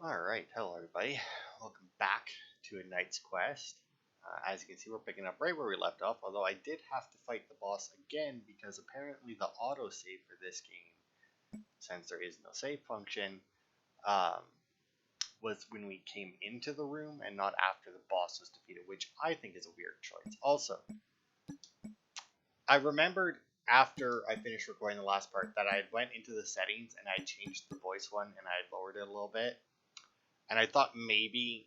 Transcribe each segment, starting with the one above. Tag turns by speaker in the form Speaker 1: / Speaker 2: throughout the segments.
Speaker 1: Alright, hello everybody. Welcome back to A Knight's Quest. As you can see, we're picking up right where we left off, although I did have to fight the boss again because apparently the autosave for this game, since there is no save function, um, was when we came into the room and not after the boss was defeated, which I think is a weird choice. Also, I remembered after I finished recording the last part that I had went into the settings and I changed the voice one and I had lowered it a little bit. And I thought maybe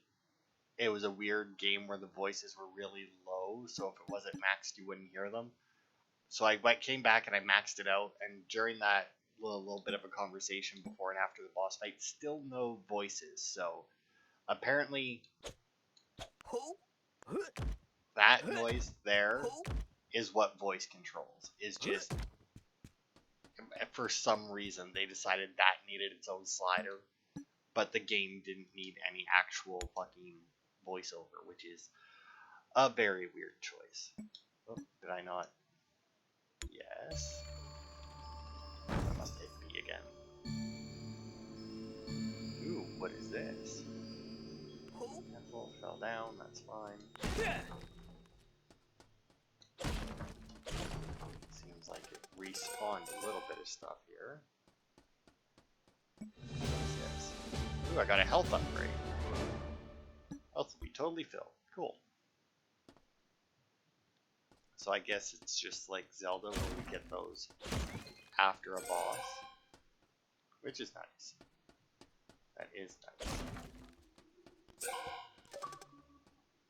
Speaker 1: it was a weird game where the voices were really low, so if it wasn't maxed, you wouldn't hear them. So came back and I maxed it out, and during that little bit of a conversation before and after the boss fight, still no voices. So apparently that noise there is what voice controls. Is just, for some reason, they decided that needed its own slider, but the game didn't need any actual fucking voiceover, which is a very weird choice. Oh, did I not? Yes. I must hit B again. Ooh, what is this? Temple fell down, that's fine. Seems like it respawned a little bit of stuff here. What's this? Ooh, I got a health upgrade. Health will be totally filled. Cool. So I guess it's just like Zelda where we get those after a boss, which is nice. That is nice.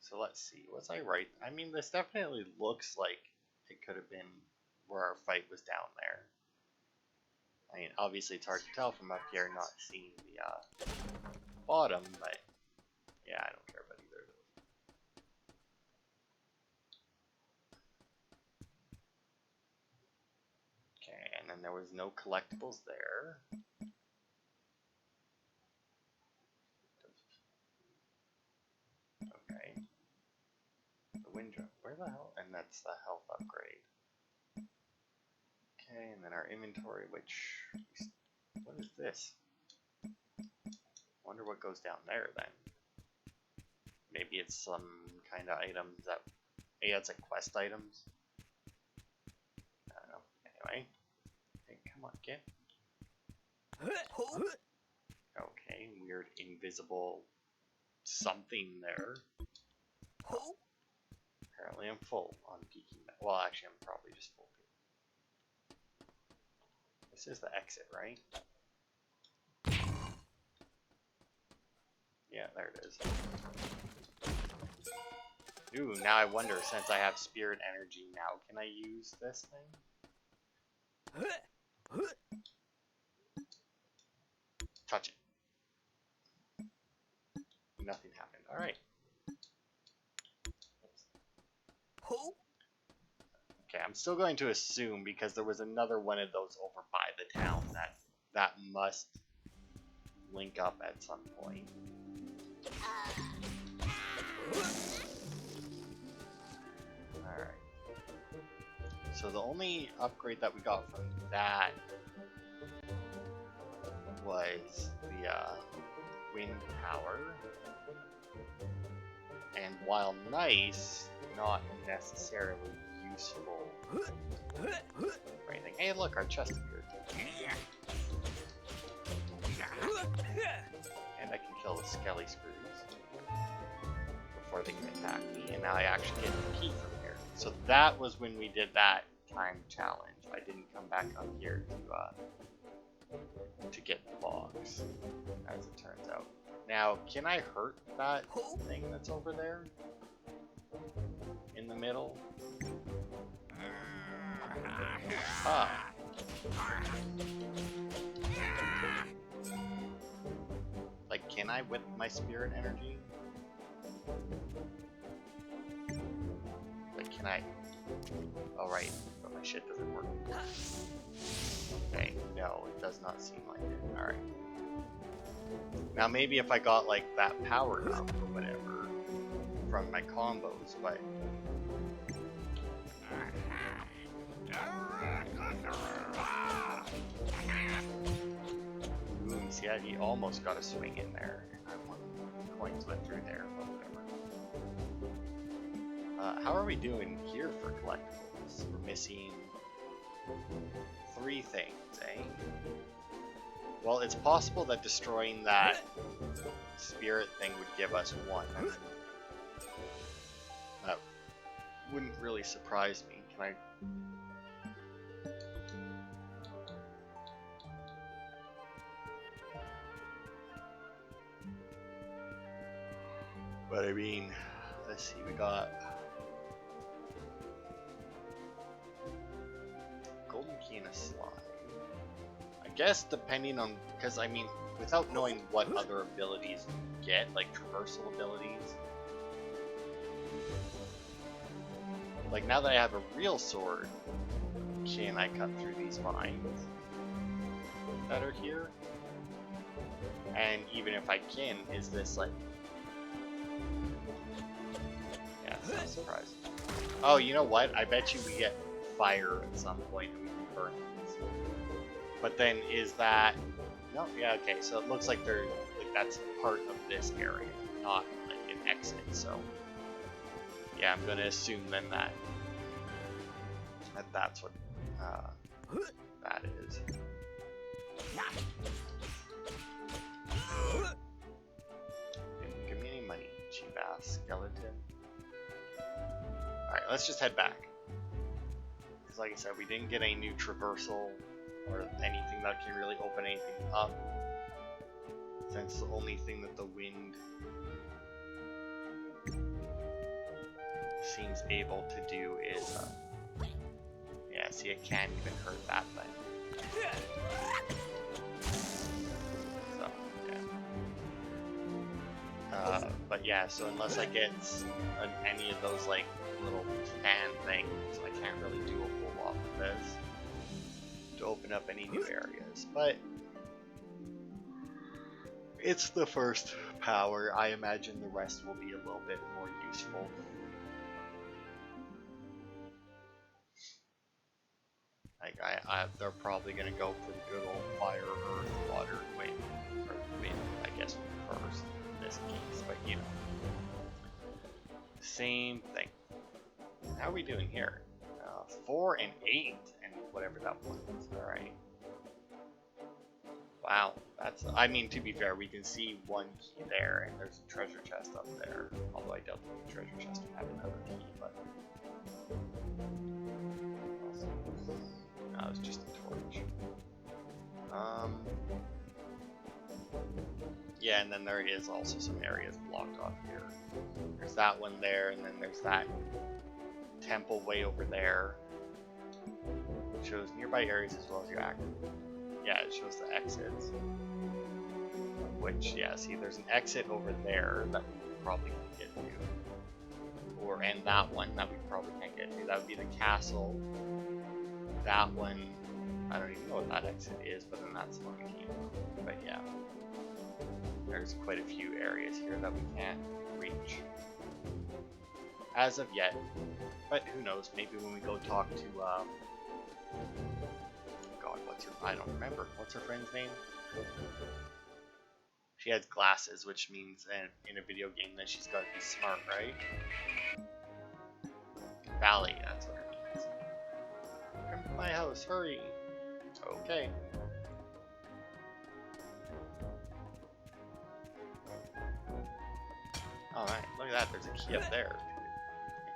Speaker 1: So let's see, was I right? I mean, this definitely looks like it could have been where our fight was down there. I mean, obviously it's hard to tell from up here, not seeing the bottom, but yeah, I don't care about either of those. Okay, and then there was no collectibles there. Okay. The wind drum, where the hell? And that's the health upgrade. Okay, and then our inventory, which, what is this? Wonder what goes down there then. Maybe it's some kind of items that, maybe it's like quest items. I don't know. Anyway, hey, come on, get. Okay, weird invisible something there. Apparently I'm full on peeking. Well, actually, I'm probably just full. This is the exit, right? Yeah, there it is. Ooh, now I wonder, since I have spirit energy now, can I use this thing? Touch it. Nothing happened. Alright. Okay, I'm still going to assume, because there was another one of those over by the town, that must link up at some point. Alright. So the only upgrade that we got from that was the wind power. And while nice, not necessarily useful for anything. Hey, look, our chest appeared. And I can kill the skelly screws before they can attack me. And now I actually get the key from here. So that was when we did that time challenge. I didn't come back up here to get the box, as it turns out. Now, can I hurt that thing that's over there? In the middle? Ah. Like, can I with my spirit energy? Like, can I? Oh, right. But my shit doesn't work. Okay, no, it does not seem like it. Alright. Now, maybe if I got, like, that power up or whatever from my combos, but... Ooh, Nice, yeah, he almost got a swing in there. One coins went through there, but whatever. How are we doing here for collectibles? We're missing 3 things, eh? Well, it's possible that destroying that spirit thing would give us 1. That wouldn't really surprise me. Can I... But I mean, let's see, we got golden key and a slime. I guess depending on, because I mean, without knowing what other abilities you get, like traversal abilities. Like now that I have a real sword, can I cut through these mines that are here? And even if I can, is this like... Yeah, it's not surprising. Oh, you know what? I bet you we get fire at some point and we can burn these. But then is that... No, yeah, okay, so it looks like they're like that's part of this area, not like an exit, so... Yeah, I'm gonna assume then that that's what that is. Give me any money, cheap ass skeleton. Alright, let's just head back. Because like I said, we didn't get any new traversal or anything that can really open anything up. Since the only thing that the wind seems able to do is yeah, see, it can't even hurt that thing. So, yeah. But yeah, so unless I get any of those like little fan things, I can't really do a whole lot with this to open up any new areas. But it's the first power. I imagine the rest will be a little bit more useful. Like they're probably gonna go for the good old fire, earth, water, wind, I guess first in this case, but you know, same thing. How are we doing here? 4 and 8, and whatever that one is. All right. Wow, that's. I mean, to be fair, we can see 1 key there, and there's a treasure chest up there. Although I doubt the treasure chest would have another key, but. No, it's just a torch. Yeah, and then there is also some areas blocked off here. There's that one there, and then there's that temple way over there. It shows nearby areas as well as your active. Yeah, it shows the exits. Which, yeah, see, there's an exit over there that we probably can't get to. And that one that we probably can't get to. That would be the castle. That one, I don't even know what that exit is, but then that's the one we came from. But yeah, there's quite a few areas here that we can't reach as of yet. But who knows? Maybe when we go talk to God, what's her? I don't remember. What's her friend's name? She has glasses, which means in a video game that she's got to be smart, right? Valy, that's what her name is. Come to my house, hurry! Okay. Alright, look at that, there's a key up there.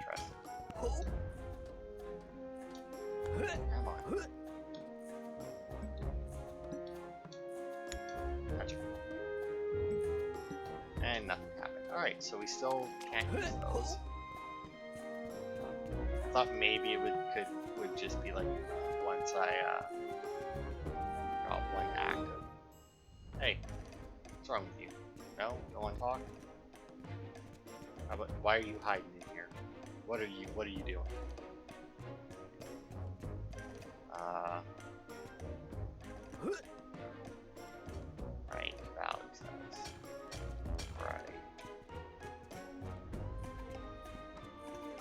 Speaker 1: Interesting. Come on. Gotcha. And nothing happened. Alright, so we still can't use those. I thought maybe it would just be like once I got one active. Hey, what's wrong with you? No? You don't want to talk? How about, why are you hiding in here? What are you doing? Right, Valy says. Right.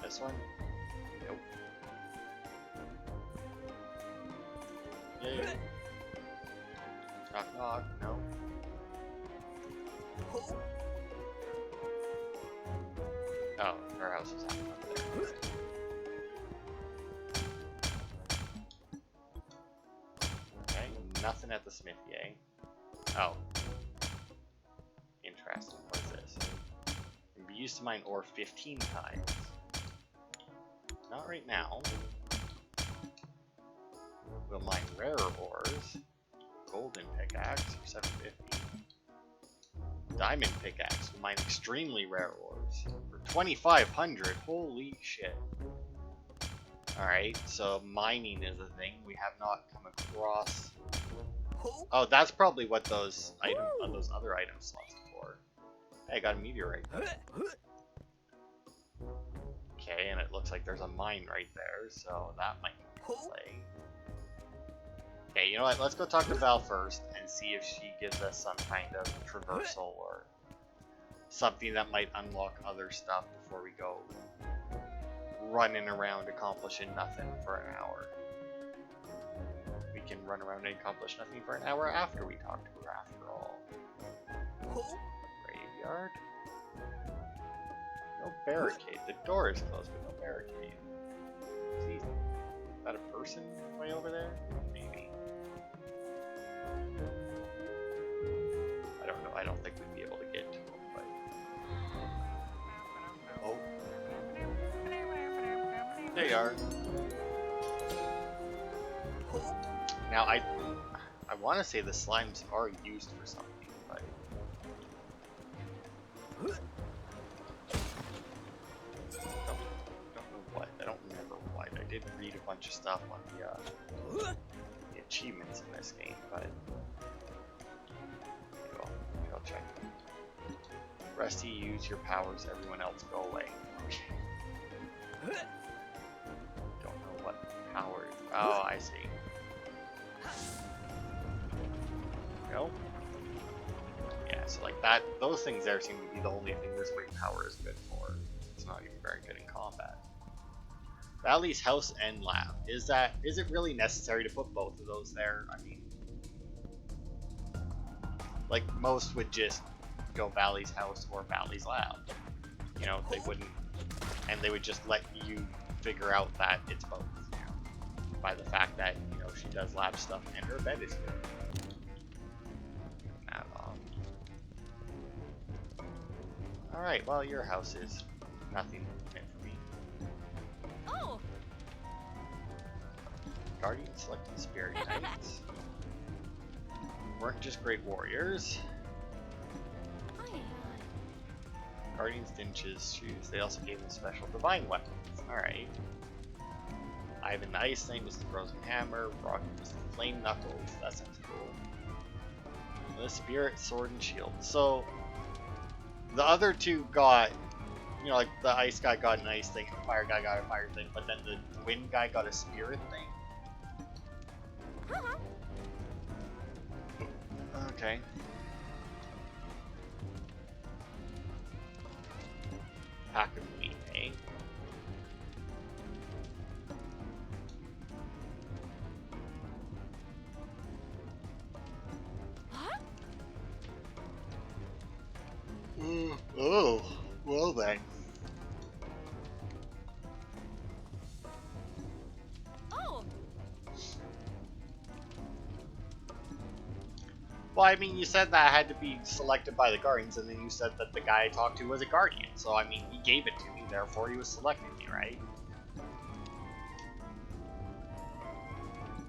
Speaker 1: This one? Nope. Yay. Knock knock, no. Oh, her house is up there. Okay, nothing at the smithy, eh? Oh. Interesting. What is this? Can be used to mine ore 15 times. Not right now. We'll mine rarer ores. Golden pickaxe for 750. Diamond pickaxe will mine extremely rare ores for 2,500. Holy shit. Alright, so mining is a thing we have not come across. Oh, that's probably what those other item slots are for. Hey, I got a meteorite. Okay, and it looks like there's a mine right there, so that might come into play. Okay, you know what? Let's go talk to Val first and see if she gives us some kind of traversal or something that might unlock other stuff before we go running around accomplishing nothing for an hour. We can run around and accomplish nothing for an hour after we talk to her, after all. Graveyard? No barricade. The door is closed, but no barricade. See, is that a person way over there? Maybe. I don't know. I don't think we'd be able to get to him, but... Oh. There you are. Now, I want to say the slimes are used for something, but... Don't know what. I don't remember what. I did read a bunch of stuff on the achievements in this game, but... Maybe I'll check. Rusty, use your powers. Everyone else go away. Okay. Don't know what powers... Oh, I see. Go. Yeah, so like that, those things there seem to be the only thing this wing power is good for. It's not even very good in combat. Valy's house and lab. Is it really necessary to put both of those there? I mean, like most would just go Valy's house or Valy's lab. You know, they wouldn't, and they would just let you figure out that it's both. You know, by the fact that she does lab stuff and her bed is good. Alright, well, your house is nothing meant for me.
Speaker 2: Oh!
Speaker 1: Guardian selecting Spirit Knights. Weren't just great warriors. Guardians didn't choose. They also gave them special divine weapons. Alright. Ivan the Ice Knight was the Frozen Hammer. Rocky was the Flame Knuckles. That sounds cool. The Spirit Sword and Shield. So, the other two got, like the ice guy got an ice thing, the fire guy got a fire thing, but then the wind guy got a spirit thing. Okay. Pack of meat, eh? Oh, well then.
Speaker 2: Oh.
Speaker 1: Well, I mean, you said that had to be selected by the Guardians, and then you said that the guy I talked to was a Guardian. So, I mean, he gave it to me, therefore he was selecting me, right?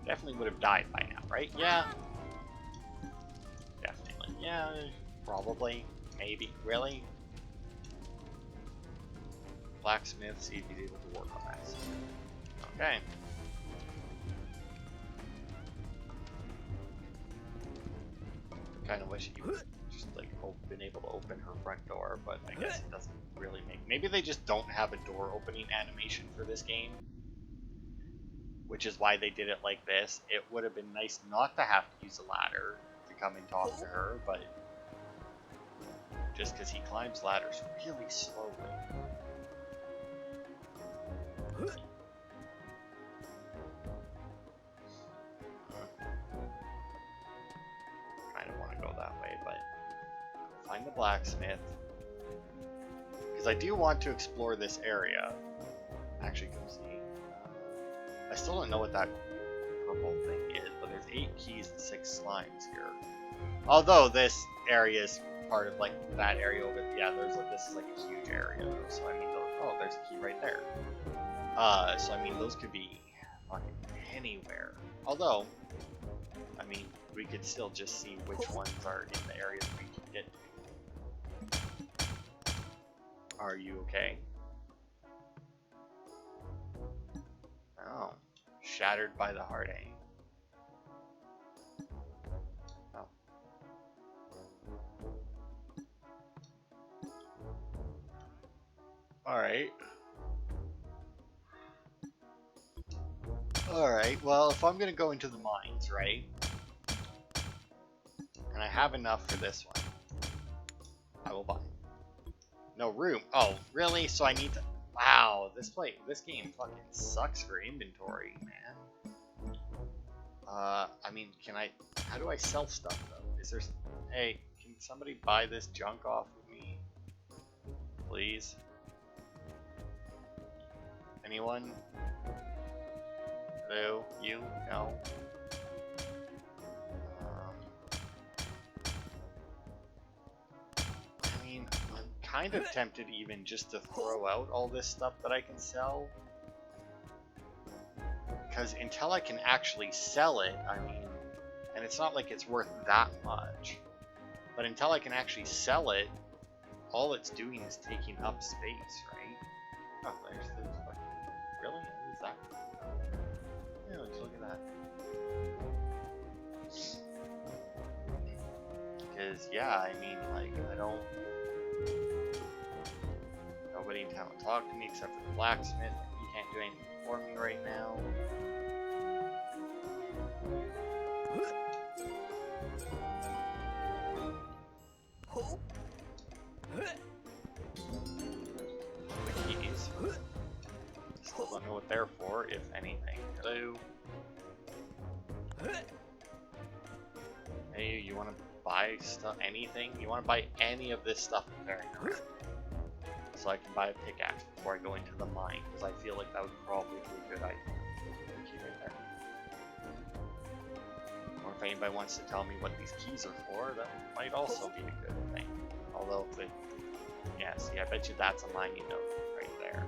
Speaker 1: Definitely would have died by now, right? Yeah. Definitely. Yeah, probably. Maybe. Really? Blacksmith, see if he's able to work on that. Okay. Kind of wish he would just like been able to open her front door, but I guess it doesn't really make. Maybe they just don't have a door opening animation for this game, which is why they did it like this. It would have been nice not to have to use a ladder to come and talk to her, but just because he climbs ladders really slowly. Kind of want to go that way, but find the blacksmith. Because I do want to explore this area. Actually, come see. I still don't know what that purple thing is, but there's 8 keys and 6 slimes here. Although this area is part of like that area over there. Yeah, this is like a huge area though. So I mean, oh, there's a key right there. So I mean, those could be fucking anywhere. Although, I mean, we could still just see which ones are in the areas we can get to. Are you okay? Oh, shattered by the heart aim. Oh. Alright. Alright, well, if I'm gonna go into the mines, right? And I have enough for this one, I will buy. No room. Oh, really? So I need to... Wow, this game fucking sucks for inventory, man. I mean, how do I sell stuff, though? Is there... Hey, can somebody buy this junk off of me? Please? Anyone? Hello? You? No? I mean, I'm kind of tempted even just to throw out all this stuff that I can sell. Because until I can actually sell it, I mean, and it's not like it's worth that much, but until I can actually sell it, all it's doing is taking up space, right? Oh, there's the fucking... Really? What is that? Yeah, let's look at that. Because, yeah, I mean, like, nobody in town will talk to me except for the blacksmith. He can't do anything for me right now. The keys. Still don't know what they're for, if anything. Hello? Hey, you want to buy stuff? Anything? You want to buy any of this stuff? Very nice. So I can buy a pickaxe before I go into the mine, because I feel like that would probably be a good idea. Key right there. Or if anybody wants to tell me what these keys are for, that might also be a good thing. Although, yeah, see, I bet you that's a mining node right there.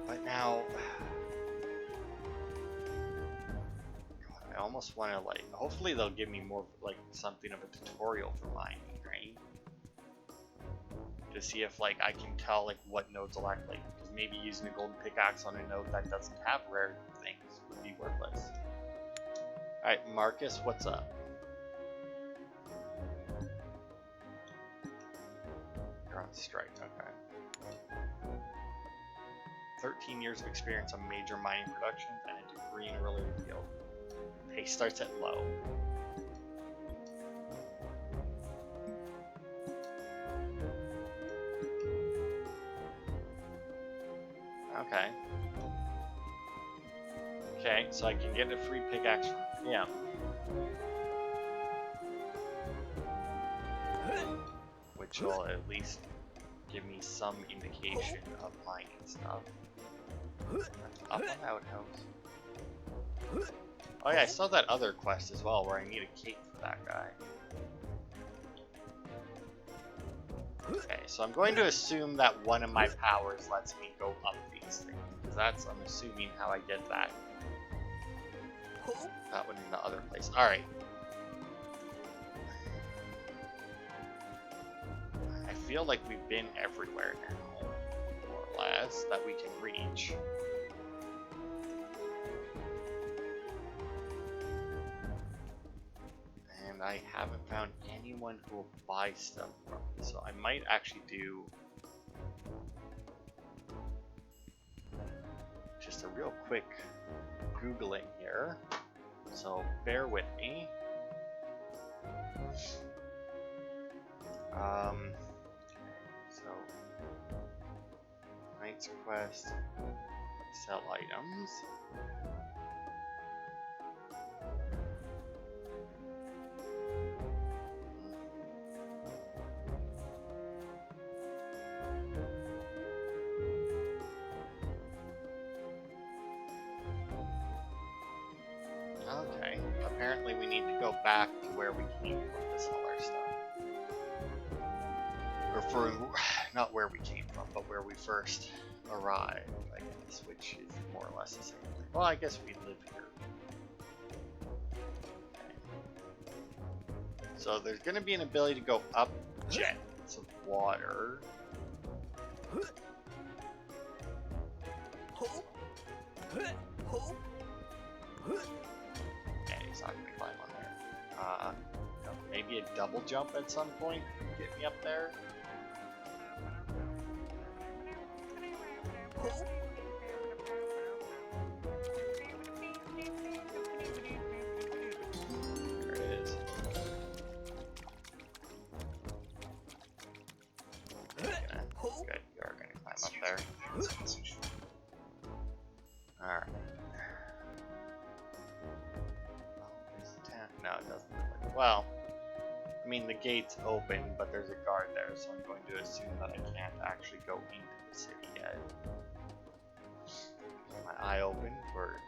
Speaker 1: But now, God, I almost want to, like, hopefully they'll give me more, like, something of a tutorial for mining, right? To see if, like, I can tell, like, what nodes will act like, because maybe using a golden pickaxe on a node that doesn't have rare things would be worthless. Alright, Marcus, what's up? You're on strike, okay. 13 years of experience on major mining production and a degree in related field. Pay starts at low. Okay. Okay, so I can get a free pickaxe from him. Which will at least give me some indication of mining stuff. Up on outhouse. Oh yeah, I saw that other quest as well where I need a cape for that guy. Okay, so I'm going to assume that one of my powers lets me go up these things. Because that's, I'm assuming, how I get that. That one in the other place. Alright. I feel like we've been everywhere now, more or less, that we can reach. And I haven't found anyone who will buy stuff from me, so I might actually do just a real quick Googling here, so bear with me. So Knight's Quest, sell items. apparently we need to go back to where we came from to sell our stuff. Or for, not where we came from, but where we first arrived, I guess, which is more or less the same thing. Well, I guess we live here. Okay. So there's going to be an ability to go up jets of water. Okay, he's not going to climb on there. Maybe a double jump at some point would get me up there. There it is. Good, you are going to climb up there. Alright. No, it doesn't look like. Well, I mean, the gate's open, but there's a guard there, so I'm going to assume that I can't actually go into the city yet. My eye open for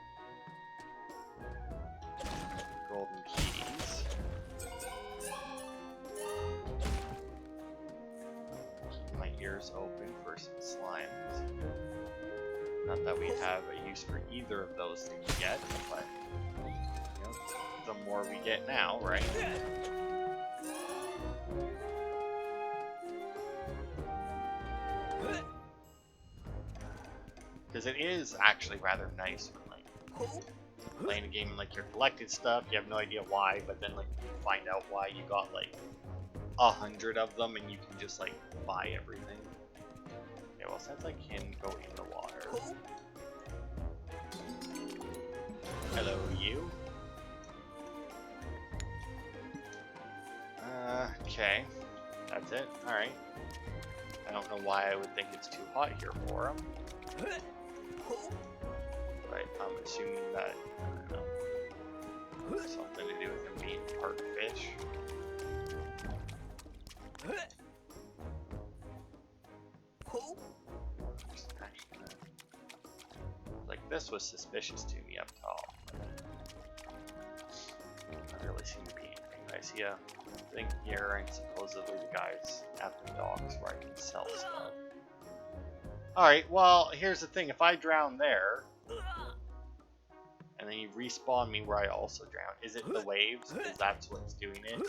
Speaker 1: golden keys. Keep my ears open for some slimes. Not that we have a use for either of those things yet, but you know, the more we get now, right? Because it is actually rather nice when, like, playing a game and, like, you're collecting stuff, you have no idea why, but then, like, you find out why you got, like, 100 of them and you can just, like, buy everything. Okay, well, since I can go in the water. Hello, you. Okay. That's it. Alright. I don't know why I would think it's too hot here for him. But I'm assuming that, I don't know, something to do with him being part fish. Just actually, like, this was suspicious to me up top. Not really seem to be anything. I see a thing here, and supposedly the guy's at the docks where I can sell stuff. Alright, well, here's the thing. If I drown there, and then you respawn me where I also drown, is it the waves? Because that's what's doing it.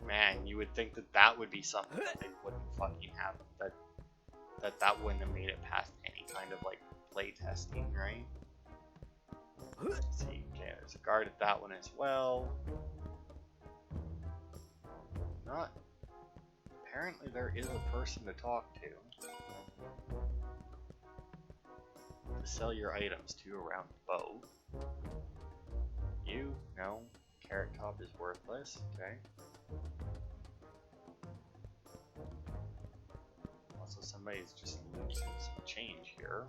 Speaker 1: Man, you would think that that would be something that they wouldn't fucking have. That wouldn't have made it past any kind of, like, play testing, right? Let's see. Okay, there's a guard at that one as well. Not... Apparently there is a person to talk to sell your items to around the boat. You? No. Carrot Top is worthless. Okay. Also, somebody's just losing some change here.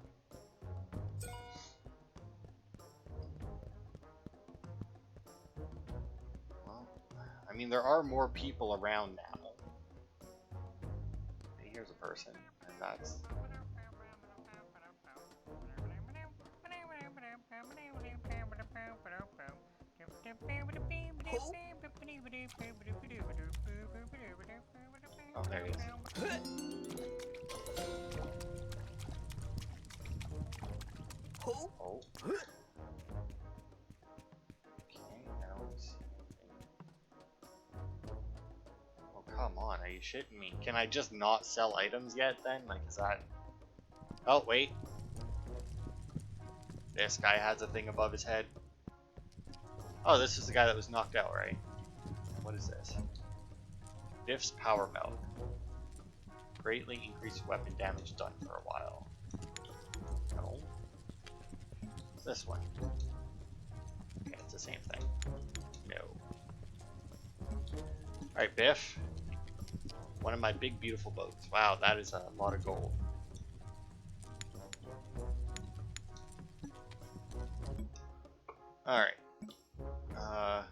Speaker 1: Well, I mean, there are more people around now. Here's a person, and that's... Oh, there he is. Oh. Okay, I don't see anything. Oh, come on, are you shitting me? Can I just not sell items yet then? Like, is that... Oh, wait. This guy has a thing above his head. Oh, this is the guy that was knocked out, right? What is this? Diff's power meld. Greatly increased weapon damage done for a while. No. What's this one? Okay, it's the same thing. No. Alright, Biff. One of my big, beautiful boats. Wow, that is a lot of gold. Alright. Oh.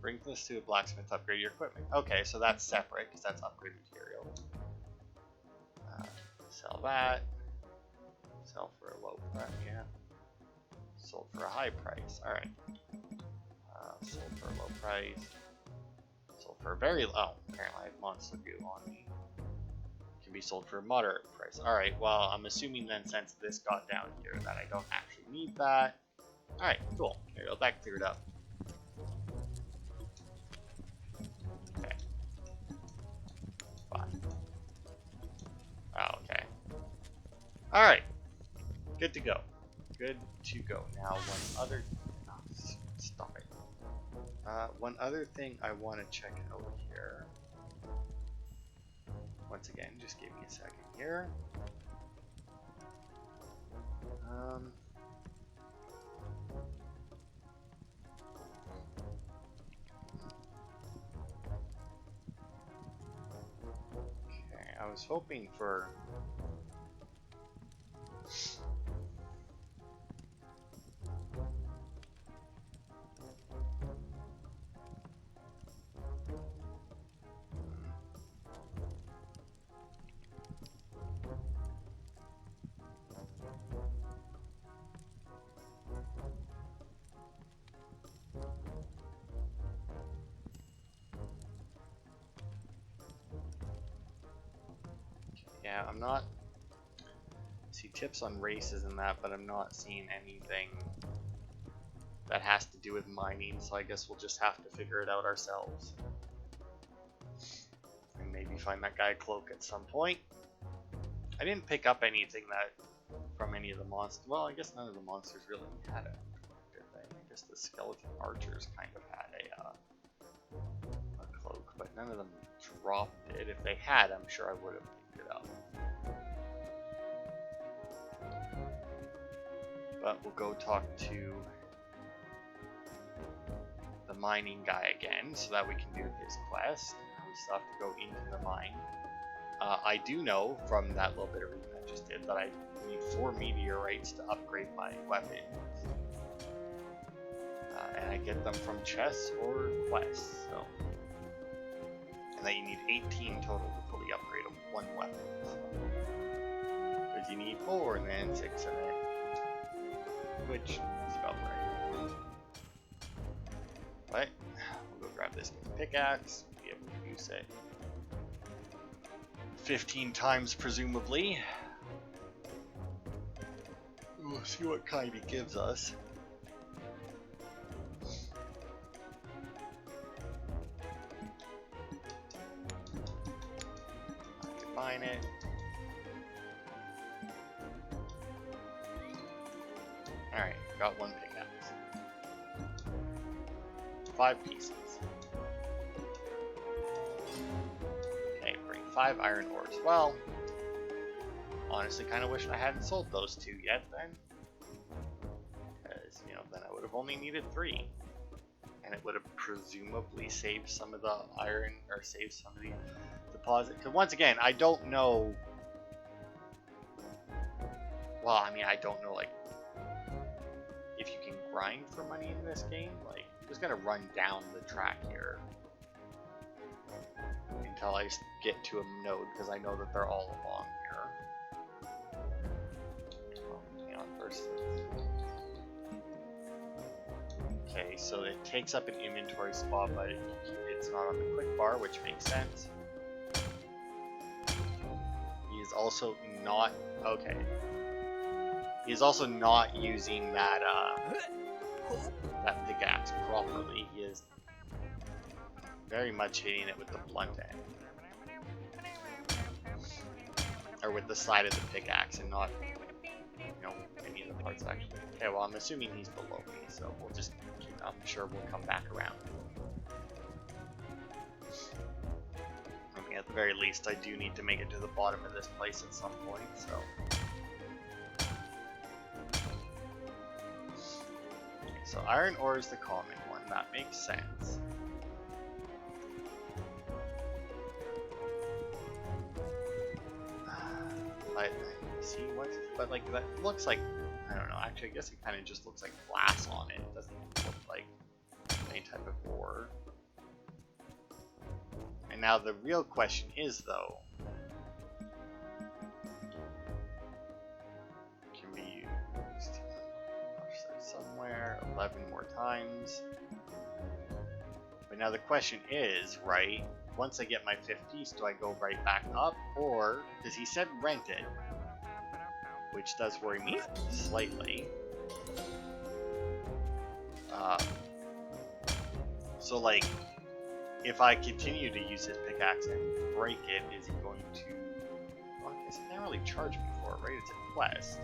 Speaker 1: Bring this to a blacksmith to upgrade your equipment. Okay, so that's separate, because that's upgrade material. Sell that. Sell for a low price, yeah. Sold for a high price, alright. Sold for a low price. Sold for a very low. Apparently I have monster goo on me. Can be sold for a moderate price. Alright, well, I'm assuming then since this got down here that I don't actually need that. Alright, cool. There you go, that cleared up. Okay. Fine. Oh, okay. Alright. Good to go. Good to go. Now, one other... Oh, stop it. One other thing I want to check out here. Once again, just give me a second here. Okay, I was hoping for... Yeah, I'm not... see tips on races and that, but I'm not seeing anything that has to do with mining, so I guess we'll just have to figure it out ourselves. And maybe find that guy cloak at some point. I didn't pick up anything that from any of the monsters. Well, I guess none of the monsters really had a cloak, did they? I guess the skeleton archers kind of had a cloak, but none of them dropped it. If they had, I'm sure I would have picked it up. But we'll go talk to the mining guy again so that we can do his quest. We still have to go into the mine. I do know from that little bit of reading I just did that I need 4 meteorites to upgrade my weapons. And I get them from chests or quests, so. And that you need 18 total to fully upgrade one weapon. Because you need 4 and then 6 and then... which is about right. But we'll go grab this pickaxe, be able to use it 15 times presumably. We'll see what kind he gives us. Define it. Alright, got 1 pickaxe. 5 pieces. Okay, bring 5 iron ores. Well, honestly, kind of wish I hadn't sold those 2 yet then. Because, you know, then I would have only needed 3. And it would have presumably saved some of the iron, or saved some of the deposit. Because once again, I don't know... well, I mean, I don't know, like, if you can grind for money in this game. Like, I'm just gonna run down the track here until I get to a node, because I know that they're all along here. Hang on first. Okay, so it takes up an inventory spot, but it's not on the quick bar, which makes sense. He is also not... okay. He is also not using that that pickaxe properly. He is very much hitting it with the blunt end. Or with the side of the pickaxe and not, you know, any of the parts actually. Okay, well, I'm assuming he's below me, so we'll just keep, I'm sure we'll come back around. I mean, at the very least, I do need to make it to the bottom of this place at some point, so. So iron ore is the common one, that makes sense. But see what's, but like that looks like, I don't know, actually I guess it kind of just looks like glass on it. It doesn't look like any type of ore. And now the real question is though, can 11 more times. But now the question is, right, once I get my 5th piece, do I go right back up? Or, because he said rent it, which does worry me slightly. So, like, if I continue to use his pickaxe and break it, is he going to... Well, I guess he can't really charge me for it, right? It's a quest.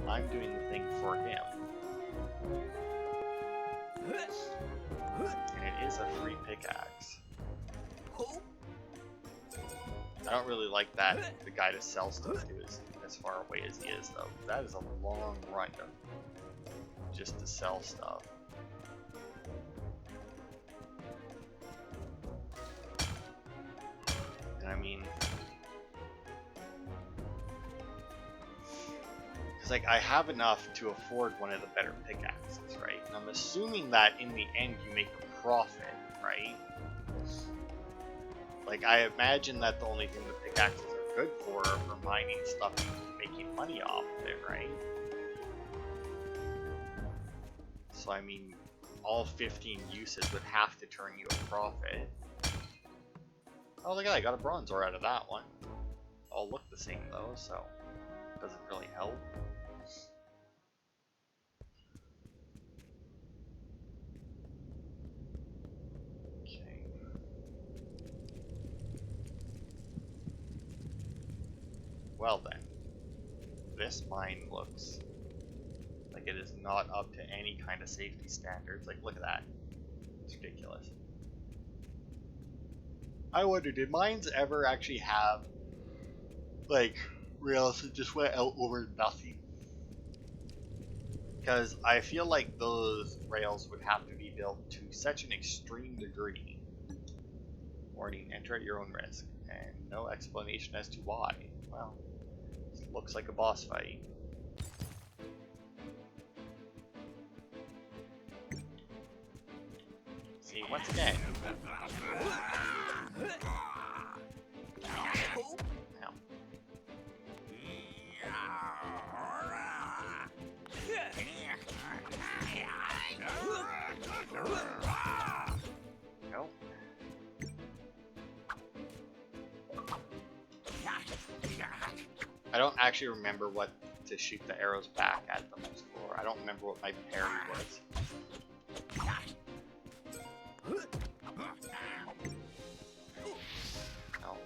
Speaker 1: I'm doing the thing for him. And it is a free pickaxe. I don't really like that the guy to sell stuff to is as far away as he is, though. That is a long run just to sell stuff. And I mean, because like I have enough to afford one of the better pickaxes, right? And I'm assuming that in the end you make a profit, right? Like I imagine that the only thing the pickaxes are good for mining stuff and making money off of it, right? So I mean, all 15 uses would have to turn you a profit. Oh, look at that, I got a bronze ore out of that one. All look the same though, so it doesn't really help. Okay. Well then, this mine looks like it is not up to any kind of safety standards. Like, look at that. It's ridiculous. I wonder, did mines ever actually have, like, rails that just went out over nothing? Because I feel like those rails would have to be built to such an extreme degree. Warning, enter at your own risk. And no explanation as to why. Well, it looks like a boss fight. See, once again. Now. Nope. I don't actually remember what to shoot the arrows back at them for. I don't remember what my parry was. No.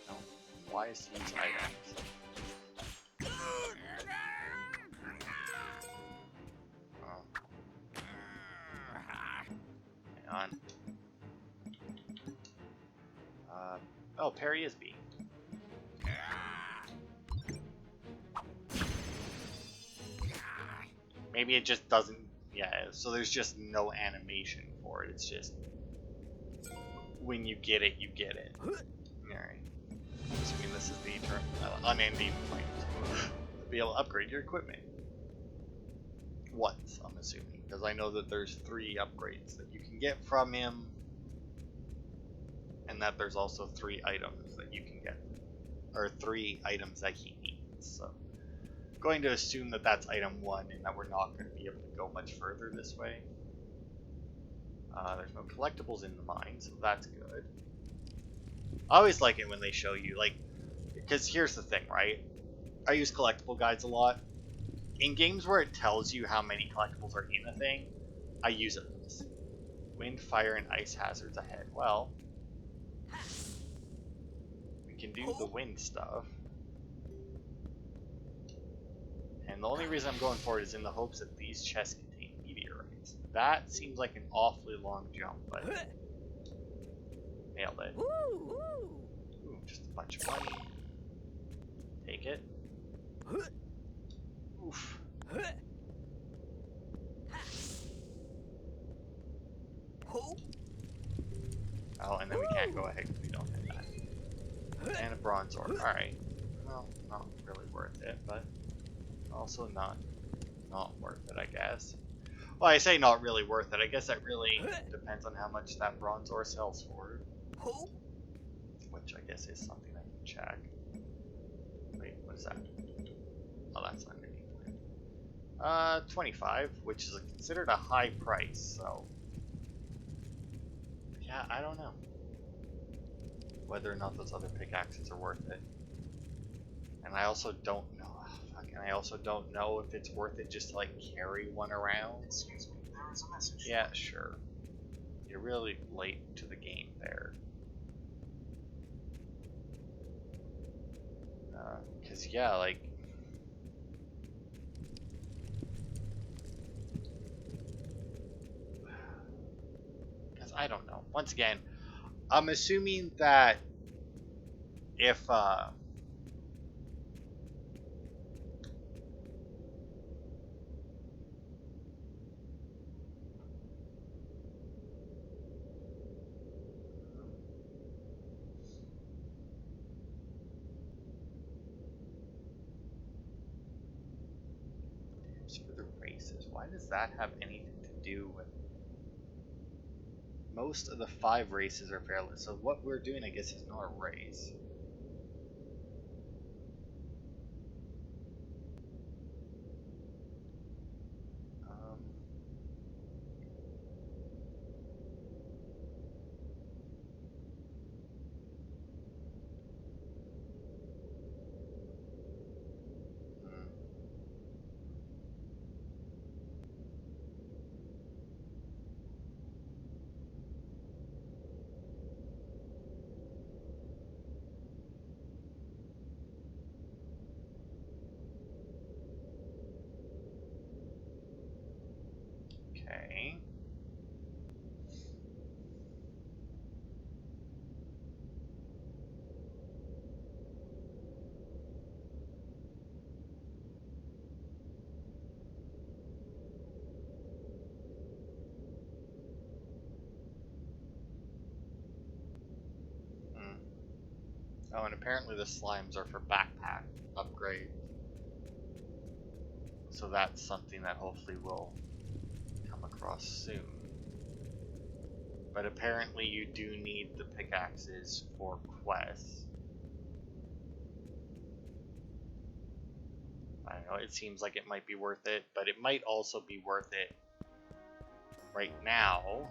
Speaker 1: No. Why is these items? On. Oh, parry is B. Maybe it just doesn't. Yeah, so there's just no animation for it. It's just when you get it, you get it. Alright. Assuming this is the unending flame. To be able to upgrade your equipment. Once, I'm assuming. Because I know that there's 3 upgrades that you can get from him. And that there's also 3 items that you can get. Or 3 items that he needs. So, I'm going to assume that that's item 1 and that we're not going to be able to go much further this way. There's no collectibles in the mine, so that's good. I always like it when they show you, like, because here's the thing, right? I use collectible guides a lot. In games where it tells you how many collectibles are in a thing, I use it less. Wind, fire, and ice hazards ahead. Well, we can do the wind stuff. And the only reason I'm going for it is in the hopes that these chests contain meteorites. That seems like an awfully long jump, but nailed it. Ooh, just a bunch of money. Take it. Oof. Oh, and then we can't go ahead because we don't have that. And a bronze ore. Alright. Well, not really worth it, but also not worth it, I guess. Well, I say not really worth it. I guess that really depends on how much that bronze ore sells for. Which I guess is something I can check. was that? Oh, that's underneath. 25, which is considered a high price, so... Yeah, I don't know whether or not those other pickaxes are worth it. And I also don't know... And I also don't know if it's worth it just to, like, carry one around.
Speaker 3: Excuse me, there is a message.
Speaker 1: Yeah, sure. You're really late to the game there. Because, yeah, like... Because I don't know. Once again, I'm assuming that if, for the races, why does that have anything to do with... Most of the 5 races are fairless, so what we're doing, I guess, is not a race. Okay. Oh, and apparently the slimes are for backpack upgrade. So that's something that hopefully will come across soon. But apparently you do need the pickaxes for quests. I don't know, it seems like it might be worth it, but it might also be worth it right now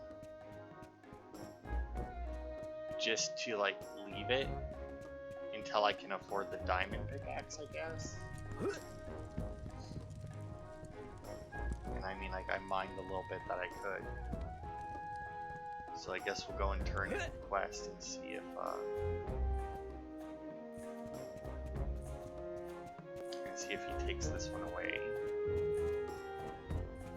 Speaker 1: just to, like, leave it until I can afford the diamond pickaxe, I guess. And I mean, like, I mined a little bit that I could. So I guess we'll go and turn in the quest and see if, he takes this one away.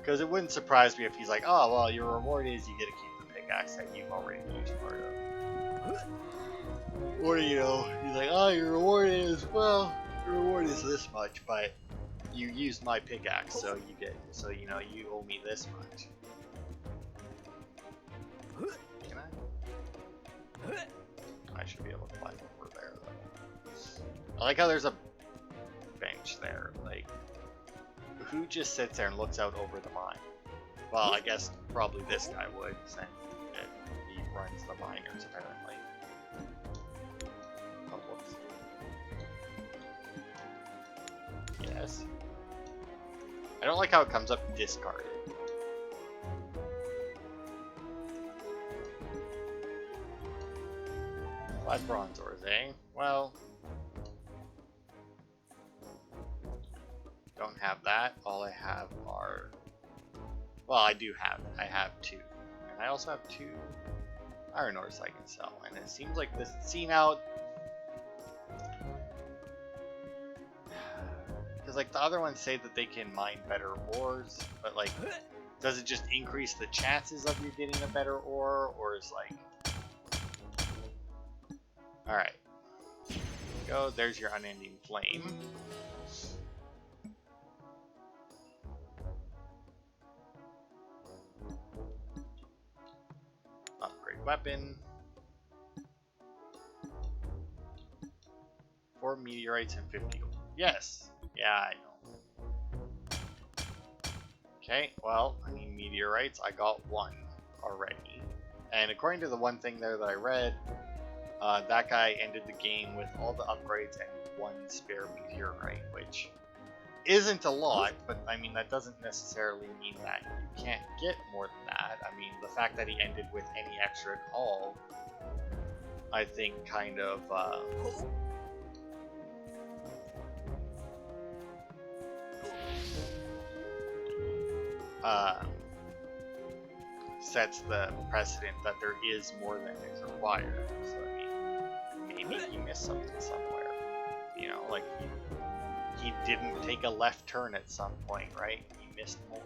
Speaker 1: Because it wouldn't surprise me if he's like, oh, well, your reward is you get to keep the pickaxe that you've already used part of. Or, you know, he's like, oh, your reward is this much, but you used my pickaxe, so you get, so, you know, you owe me this much. Can I? I should be able to climb over there, though. I like how there's a bench there, like, who just sits there and looks out over the mine? Well, I guess probably this guy would, since he runs the miners, apparently. Oh, whoops. Yes. I don't like how it comes up discarded. Five bronze ores, eh? Well, don't have that. All I have are... Well, I have 2. And I also have 2 iron ores I can sell. And it seems like this... See, now... Because, like, the other ones say that they can mine better ores, but, like, does it just increase the chances of you getting a better ore, or is, like... Alright. Go, there's your unending flame. Upgrade weapon. 4 meteorites and 50 gold. Yes! Yeah, I know. Okay, well, I need meteorites. I got 1 already. And according to the one thing there that I read, that guy ended the game with all the upgrades and one spare meteorite, which isn't a lot, but I mean, that doesn't necessarily mean that you can't get more than that. I mean, the fact that he ended with any extra at all, I think kind of sets the precedent that there is more than is required. So I mean, maybe he missed something somewhere. You know, like he didn't take a left turn at some point, right? He missed more.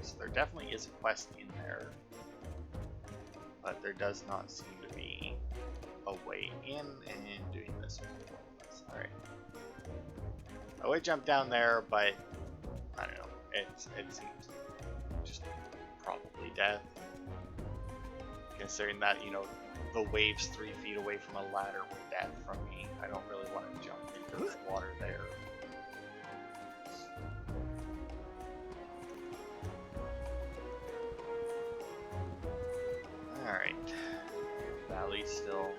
Speaker 1: So there definitely is a quest in there, but there does not seem to be a way in, and doing this one. Alright. I would jump down there, but I don't know. It seems just probably death. Considering that, you know, the wave's 3 feet away from a ladder with death from me. I don't really want to jump into the water there. Alright. Valy still...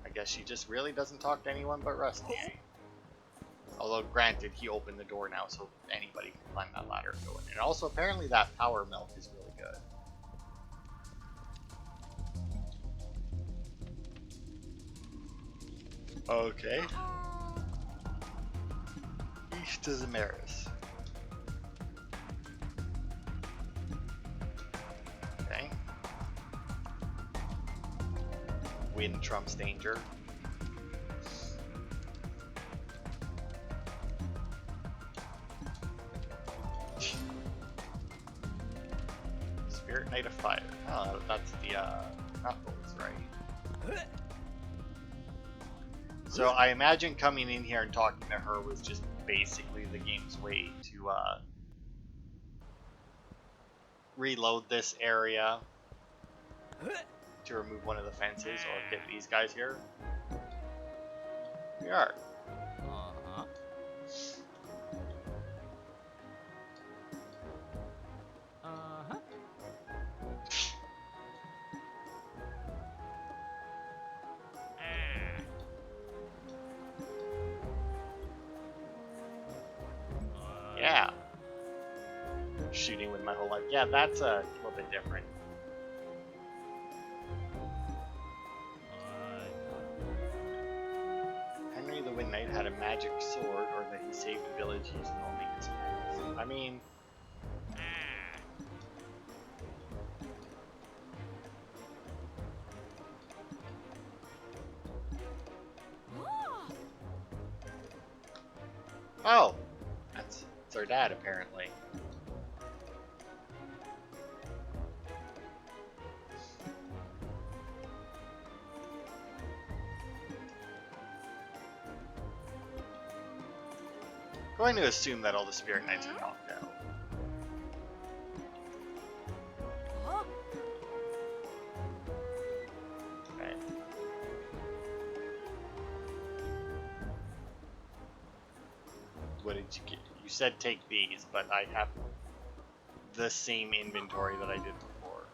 Speaker 1: I guess she just really doesn't talk to anyone but Rusty, eh? Although, granted, he opened the door now, so anybody can climb that ladder and go in. And also, apparently that power milk is really good. Okay. East to Zamaris. Okay. Wind trumps danger. Spirit Knight of Fire. Oh, that's the knuckles, right? So I imagine coming in here and talking to her was just basically the game's way to reload this area to remove one of the fences or get these guys here. We are.
Speaker 2: Uh-huh. Uh-huh.
Speaker 1: Yeah. Shooting with my whole life. Yeah, that's a little bit different. Henry the Wind Knight had a magic sword, or that he saved a village using only his hands. I mean... Oh! That's our dad, apparently. Going to assume that all the Spirit Knights are knocked out. Okay. What did you get? You said take these, but I have the same inventory that I did before.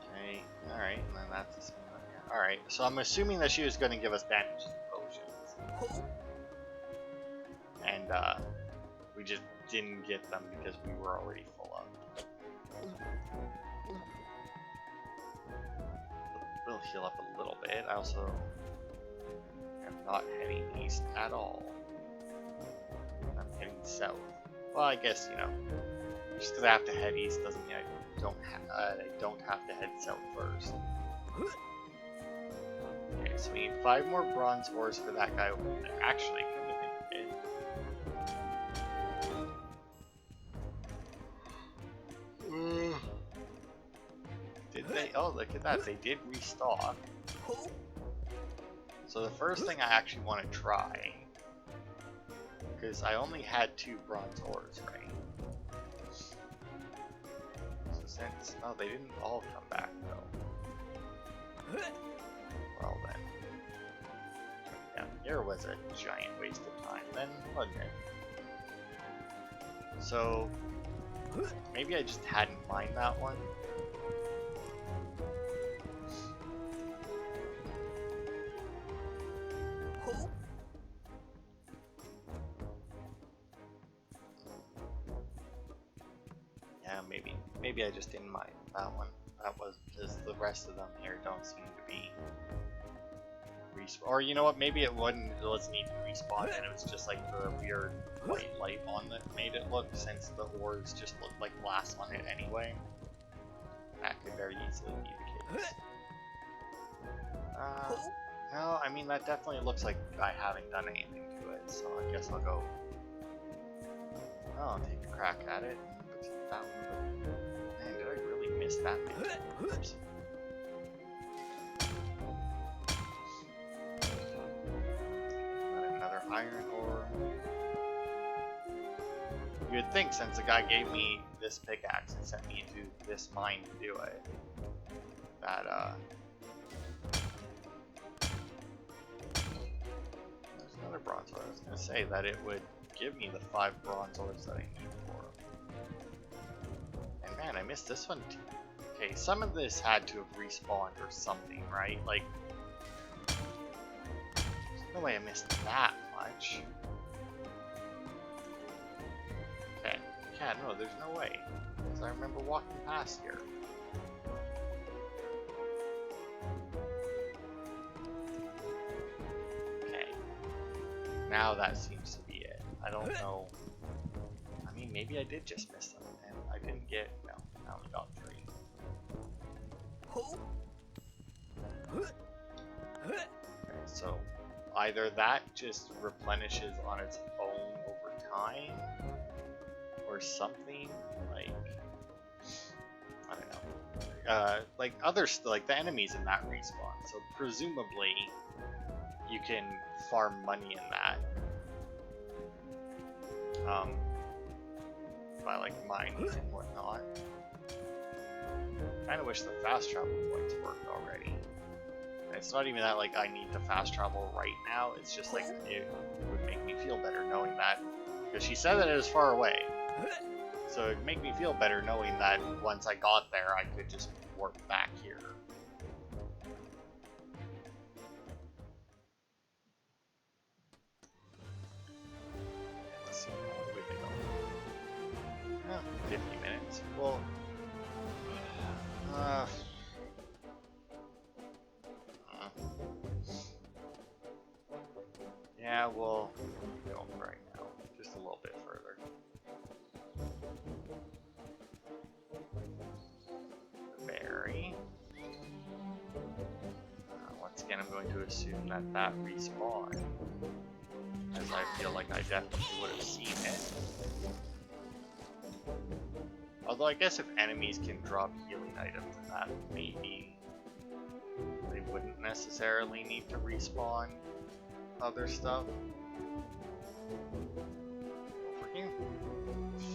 Speaker 1: Okay, alright, and then that's the same one here. Alright, so I'm assuming that she was going to give us damage potions. And we just didn't get them because we were already full up. We'll heal up a little bit. I also am not heading east at all. I'm heading south. Well, I guess, you know, just because I have to head east doesn't mean I don't have to head south first. Okay, so we need 5 more bronze ores for that guy over there. Actually, come to think of it. Did they? Oh, look at that. They did restock. So the first thing I actually want to try, because I only had 2 bronze ores, right? So since, oh, they didn't all come back though. Well then, down here was a giant waste of time then, wasn't it? So maybe I just hadn't mined that one. maybe I just didn't mind that one. That was because the rest of them here don't seem to be respawn. Or you know what? Maybe it wasn't even respawn, and it was just like the weird white light on that made it look, since the ores just looked like glass on it anyway. That could very easily be the case. No, I mean that definitely looks like I haven't done anything to it, so I guess I'll go. I'll take a crack at it. That one, man, did I really miss that many? Oops. Got another iron ore. You would think, since the guy gave me this pickaxe and sent me into this mine to do it, that there's another bronze ore. I was gonna say that it would give me the 5 bronze ores that I need for it. And man, I missed this one too. Okay, some of this had to have respawned or something, right? Like, there's no way I missed that much. Okay, yeah, no, there's no way. Because I remember walking past here. Okay. Now that seems to be it. I don't know. I mean, maybe I did just miss them, and I didn't get. No, I only got 3. Okay, so either that just replenishes on its own over time, or something like, I don't know. Like others, like the enemies in that respawn. So presumably, you can farm money in that. By like mining and whatnot. I kinda wish the fast travel points worked already. And it's not even that like I need to fast travel right now, it's just like it would make me feel better knowing that. Because she said that it was far away. So it'd make me feel better knowing that once I got there I could just warp back here. Let's see, how long we've been going? Oh, 50 minutes. Well, yeah, we'll go right now, just a little bit further. Berry. Once again, I'm going to assume that that respawned, as I feel like I definitely would have seen it. Although I guess if enemies can drop healing items, that maybe they wouldn't necessarily need to respawn other stuff. Freaking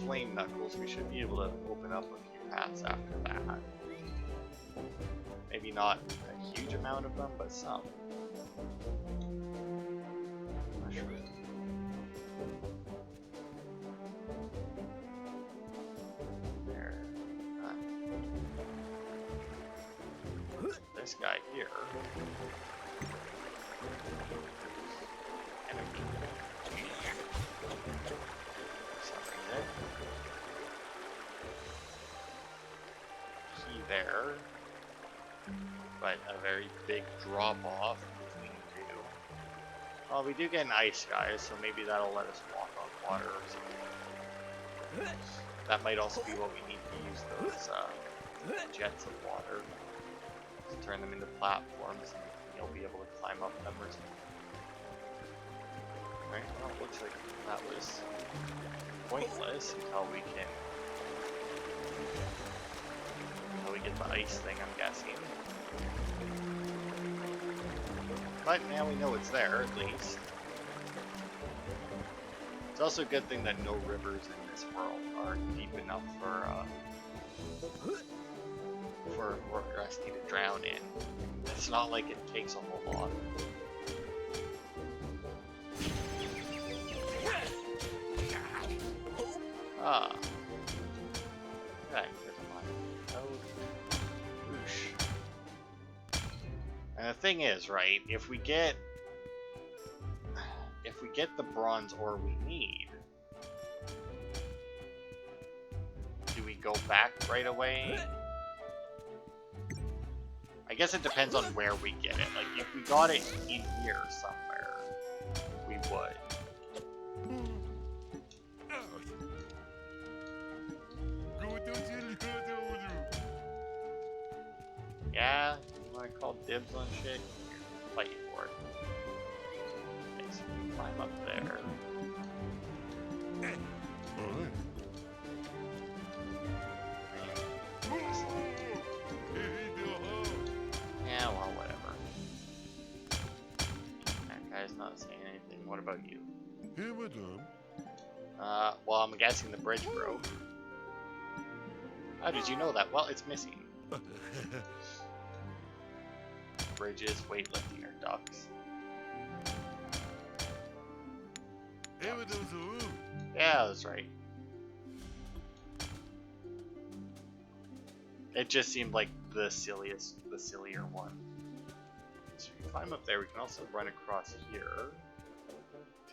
Speaker 1: flame knuckles, we should be able to open up a few paths after that. Maybe not a huge amount of them, but some. Mushroom. There. This guy here. Enemy. Something there. He there. But a very big drop off between the two. Well, we do get an ice guy, so maybe that'll let us walk on water or something. That might also be what we need to use those jets of water to turn them into platforms, and you'll be able to climb up them or something. Alright, well, it looks like that was pointless until we can. Until we get the ice thing, I'm guessing. But now we know it's there, at least. It's also a good thing that no rivers in this world are deep enough for Rusty to drown in. It's not like it takes a whole lot. Ah. Okay, never mind. Oh. Whoosh. And the thing is, right, if we get the bronze ore we need, do we go back right away. I guess it depends on where we get it. Like, if we got it in here somewhere, we would. Yeah? You wanna call dibs on shit? Here, fight you for it. Okay, so we climb up there. Yeah, well, whatever. That guy's not saying anything. What about you? Well, I'm guessing the bridge broke. How did you know that? Well, it's missing. Bridges, weightlifting, or ducks. Yeah, that's right. It just seemed like the sillier one. So we can climb up there. We can also run across here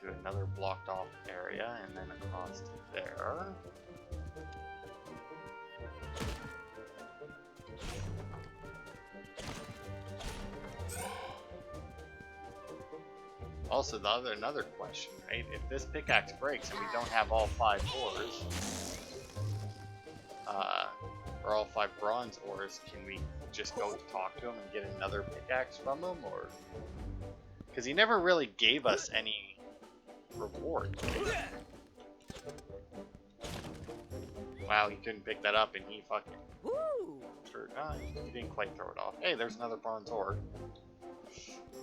Speaker 1: to another blocked off area, and then across to there. Also, another question, right? If this pickaxe breaks and we don't have all 5 ores, or all 5 bronze ores, can we just go talk to him and get another pickaxe from him, or? Because he never really gave us any reward. Wow, he couldn't pick that up, and he fucking. He didn't quite throw it off. Hey, there's another bronze ore.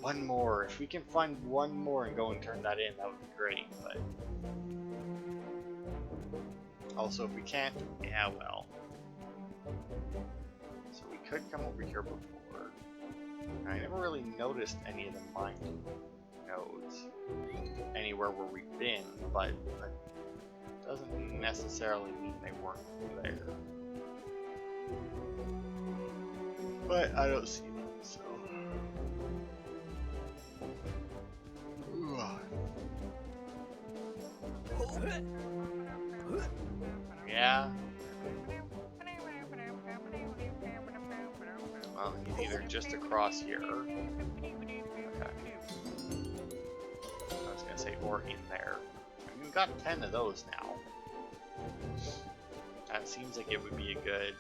Speaker 1: One more. If we can find one more and go and turn that in, that would be great. But also, if we can't, yeah, well. So we could come over here before. I never really noticed any of the mine nodes anywhere where we've been, but that doesn't necessarily mean they weren't there. But I don't see them, so. Yeah. Well, he's either just across here. Okay. I was gonna say, or in there. I mean, we've got 10 of those now. That seems like it would be a good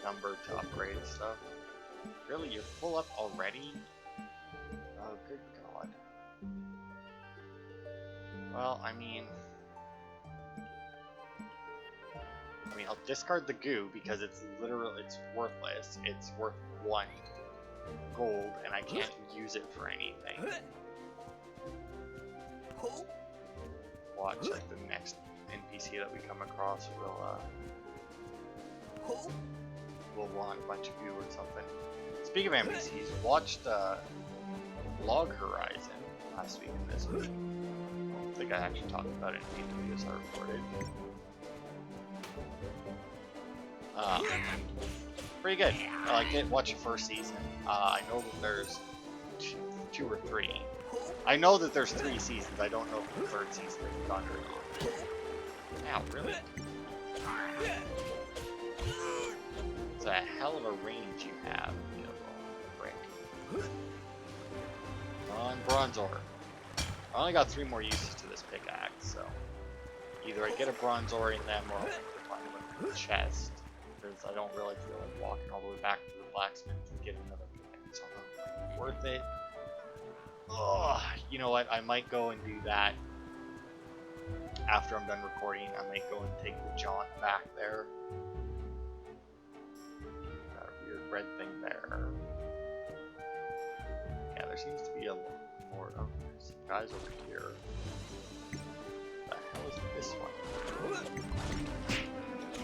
Speaker 1: number to upgrade stuff. Really, you're full up already? Oh, good God. Well, I mean, I'll discard the goo because it's worthless. It's worth 1 gold, and I can't use it for anything. Watch, like, the next NPC that we come across will want a bunch of goo or something. Speaking of NPCs, watched Log Horizon last week and this week. I think I actually talked about it in the videos I recorded. Pretty good. I liked it. Watch the first season. I know that there's 2 or 3. I know that there's 3 seasons. I don't know if the 3rd season is done or not. Ow, really? It's a hell of a range you have, you know, brick. On bronze ore. I only got 3 more uses to this pickaxe, so either I get a bronze ore in them or I'll have to find a chest, because I don't really feel like walking all the way back to the blacksmith to get another pickaxe. So I'm not worth it. Ugh, you know what? I might go and do that after I'm done recording. I might go and take the jaunt back there. Got a weird red thing there. Yeah, there seems to be a lot more. Oh, there's some guys over here. What the hell is this one?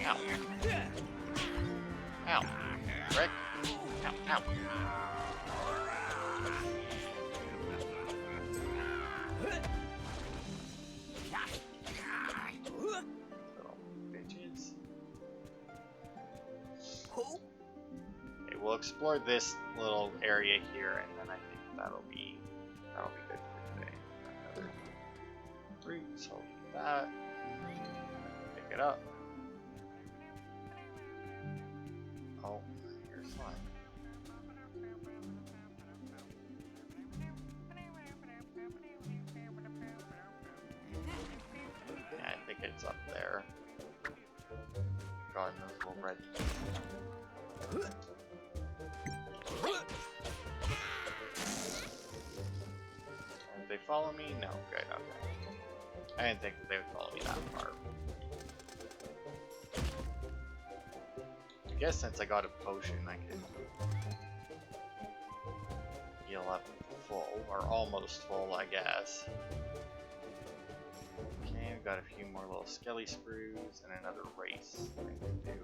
Speaker 1: Ow. Ow. Rick. Ow, ow. Little bitches. Okay, we'll explore this little area here, and then I think that'll be good for today. Another 3, so that. Pick it up. Oh, here's slime. Yeah, I think it's up there. God knows we'll red. Did they follow me? No, good, okay. I didn't think that they would follow me that far. I guess since I got a potion, I can heal up full, or almost full, I guess. Okay, we've got a few more little skelly sprues and another race thing to do.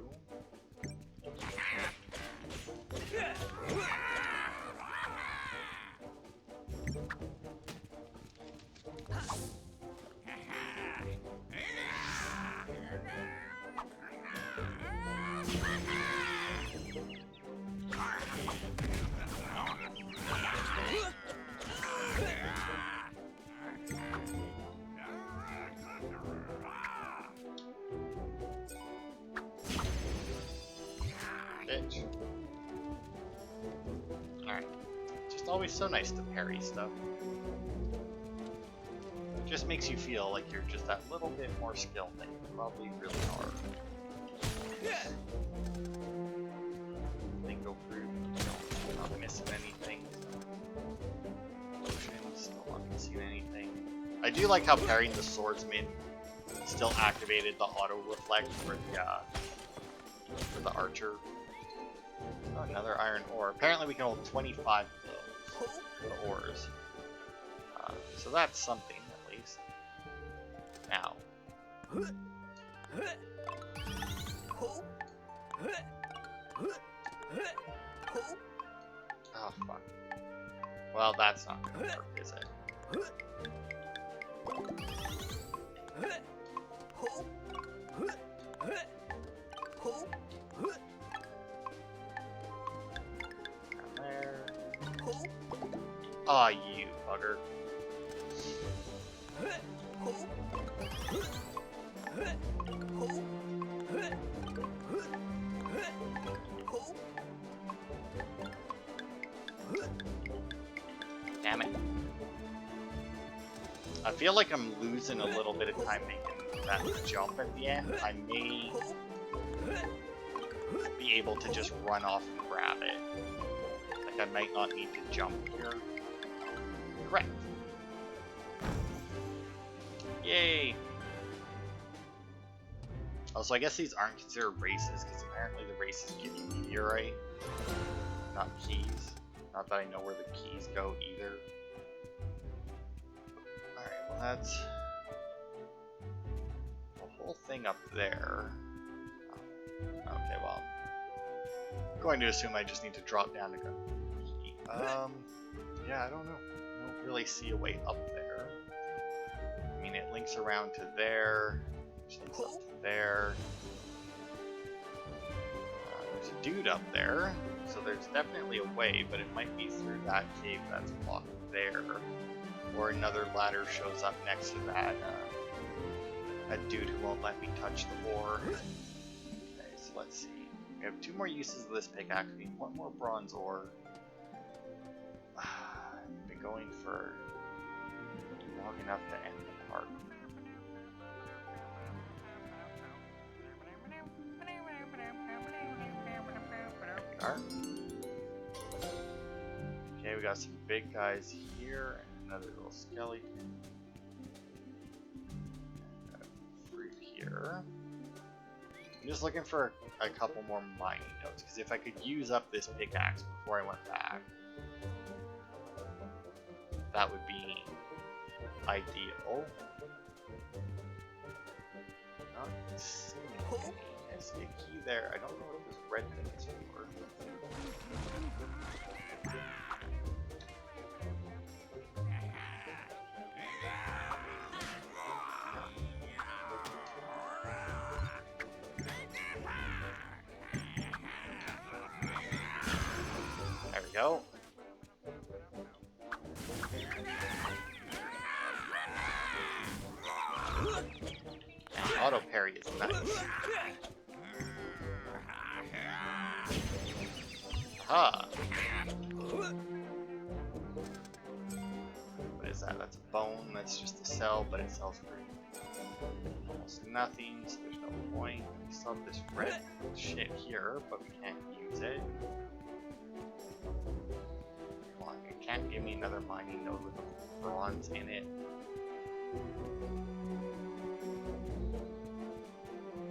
Speaker 1: Bitch. Alright. Just always so nice to parry stuff. Just makes you feel like you're just that little bit more skilled than you probably really are. Then go through, not missing anything. Potion, still not missing anything. I do like how parrying the swordsman still activated the auto reflect for the archer. Oh, another iron ore. Apparently we can hold 25 of those, the ores. So that's something, at least. Now. Oh, fuck. Well, that's not gonna work, is it? There. Aw, you bugger. Damn it. I feel like I'm losing a little bit of time making that jump at the end. I may be able to just run off and grab it. Like I might not need to jump here. Correct. Yay! Also, I guess these aren't considered races, because apparently the races give you meteorite, not keys. Not that I know where the keys go either. Alright, well that's the whole thing up there. Oh, okay, well, I'm going to assume I just need to drop down to go. Yeah, I don't know. I don't really see a way up there. I mean, it links around to there, which links up to there. There's a dude up there, so there's definitely a way, but it might be through that cave that's blocked there. Or another ladder shows up next to that, that dude who won't let me touch the ore. Okay, so let's see. We have 2 more uses of this pickaxe. We need 1 more bronze ore. I've been going for long enough to end the part. Okay, we got some big guys here, and another little skeleton. Got a fruit here. I'm just looking for a couple more mining notes, because if I could use up this pickaxe before I went back, that would be ideal. Not seeing any. I see a key there. I don't know what this red thing is for. There we go. And auto parry is nice. Aha! What is that? That's a bone. That's just a cell, but it sells for almost nothing, so there's no point. We still have this red shit here, but we can't use it. Come on, it can't give me another mining node with a bronze in it.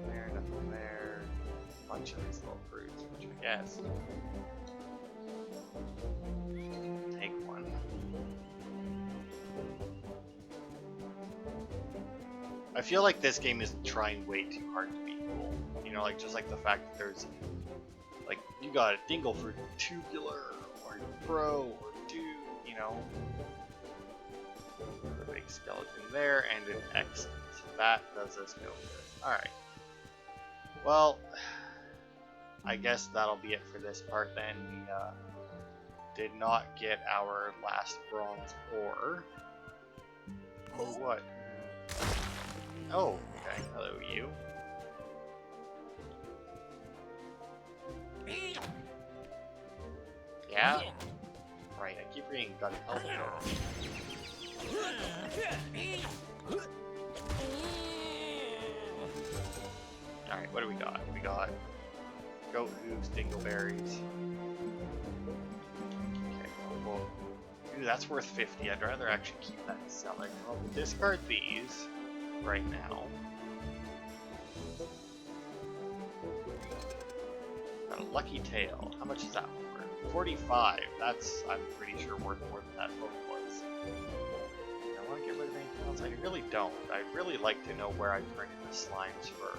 Speaker 1: There, nothing there. A bunch of these little fruits, which I guess. Take one. I feel like this game is trying way too hard to be cool. You know, like just like the fact that there's like you got a dingle for tubular or bro or dude, you know. A big skeleton there and an exit. So that does us no good. Alright. Well, I guess that'll be it for this part then. We did not get our last bronze ore. Oh, what? Oh, okay. Hello, you. Yeah? Right, I keep reading gun help. Alright, what do we got? We got goat hooves, dingleberries. Okay, well, ooh, that's worth 50. I'd rather actually keep that and sell it. I'll discard these right now. Got a lucky tail. How much is that worth? 45. That's, I'm pretty sure, worth more than that book was. I want to get rid of anything else? I really don't. I'd really like to know where I turn in the slimes for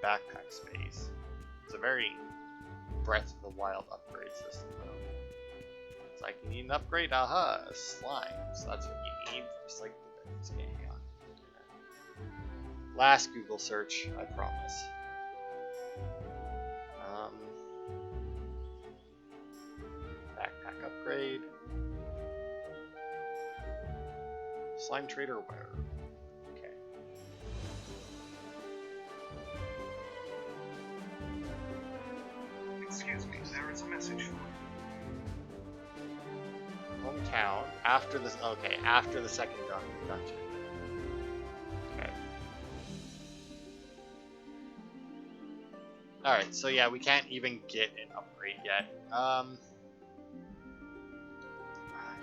Speaker 1: backpack space. It's a very Breath of the Wild upgrade system, though. It's like, you need an upgrade? Aha! Slimes. That's what you need. Just like the bits. Okay, hang on. Last Google search, I promise. Backpack upgrade. Slime trader where? Okay.
Speaker 3: Excuse me, there is a message for you.
Speaker 1: Hometown after this. Okay, after the second dungeon. Okay. All right. So yeah, we can't even get an upgrade yet.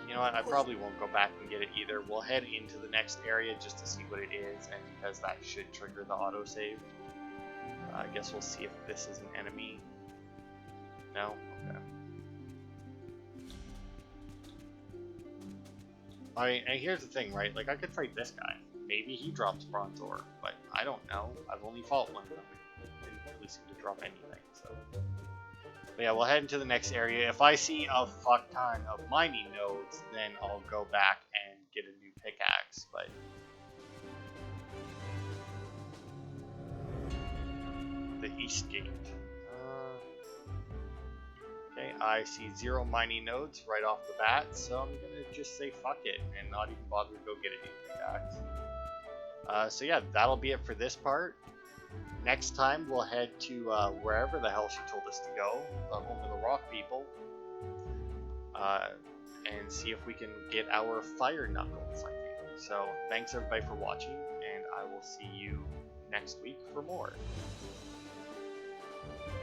Speaker 1: You know what? I probably won't go back and get it either. We'll head into the next area just to see what it is, and because that should trigger the autosave. I guess we'll see if this is an enemy. No? Okay. I mean, and here's the thing, right? Like, I could fight this guy. Maybe he drops bronze ore, but I don't know. I've only fought one of them. It didn't really seem to drop anything, so... But yeah, we'll head into the next area. If I see a fuck ton of mining nodes, then I'll go back and get a new pickaxe, but... The East Gate. Okay, I see 0 mining nodes right off the bat, so I'm gonna just say fuck it and not even bother to go get a new pickaxe. So yeah, that'll be it for this part. Next time we'll head to wherever the hell she told us to go, the home of the rock people, and see if we can get our fire knuckles, I think. So thanks everybody for watching, and I will see you next week for more.